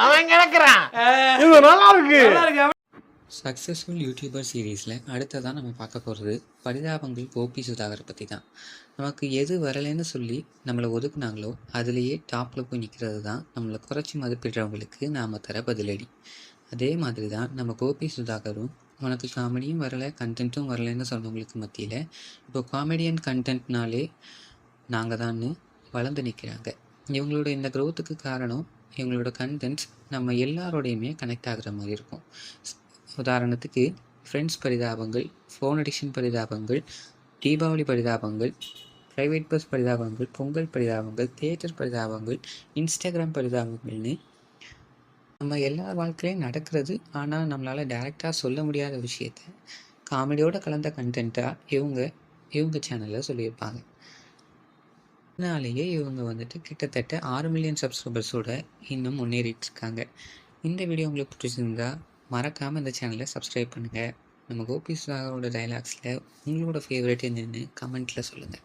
அவன் கிடக்குறான். இது நல்லா இருக்கு. சக்ஸஸ்ஃபுல் யூடியூபர் சீரீஸில் அடுத்ததான் நம்ம பார்க்க போகிறது பரிதாபங்கள் கோபி சுதாகரை பற்றி தான். நமக்கு எது வரலைன்னு சொல்லி நம்மளை ஒதுக்குனாங்களோ அதுலேயே டாப்பில் போய் நிற்கிறது தான் நம்மளை குறைச்சி மதிப்பிடுறவங்களுக்கு நாம் தர பதிலடி. அதே மாதிரி தான் நம்ம கோபி சுதாகரும் உனக்கு காமெடியும் வரலை கண்டென்ட்டும் வரலைன்னு சொன்னவங்களுக்கு மத்தியில் இப்போ காமெடியன் கண்டென்ட்னாலே நாங்கள் தான்னு வளர்ந்து நிற்கிறாங்க. இவங்களோட இந்த க்ரோத்துக்கு காரணம் இவங்களோட கண்டென்ட்ஸ் நம்ம எல்லாரோடையுமே கனெக்ட் ஆகுற மாதிரி இருக்கும். உதாரணத்துக்கு ஃப்ரெண்ட்ஸ் பரிதாபங்கள், ஃபோன் அடிக்ஷன் பரிதாபங்கள், தீபாவளி பரிதாபங்கள், ப்ரைவேட் பஸ் பரிதாபங்கள், பொங்கல் பரிதாபங்கள், தியேட்டர் பரிதாபங்கள், இன்ஸ்டாகிராம் பரிதாபங்கள்னு நம்ம எல்லார் வாழ்க்கையிலையும் நடக்கிறது. ஆனால் நம்மளால் டைரெக்டாக சொல்ல முடியாத விஷயத்த காமெடியோடு கலந்த கண்டென்ட்டாக இவங்க சேனலில் சொல்லியிருப்பாங்க. அதனாலேயே இவங்க வந்துட்டு கிட்டத்தட்ட 6 மில்லியன் சப்ஸ்கிரைபர்ஸோட இன்னும் முன்னேறிட்டு இருக்காங்க. இந்த வீடியோ உங்களுக்கு பிடிச்சிருந்தா மறக்காமல் இந்த சேனலை சப்ஸ்கிரைப் பண்ணுங்கள். நம்ம கோபி சுதாகரோட டைலாக்ஸில் உங்களோட ஃபேவரட் என்னென்னு கமெண்ட்டில் சொல்லுங்கள்.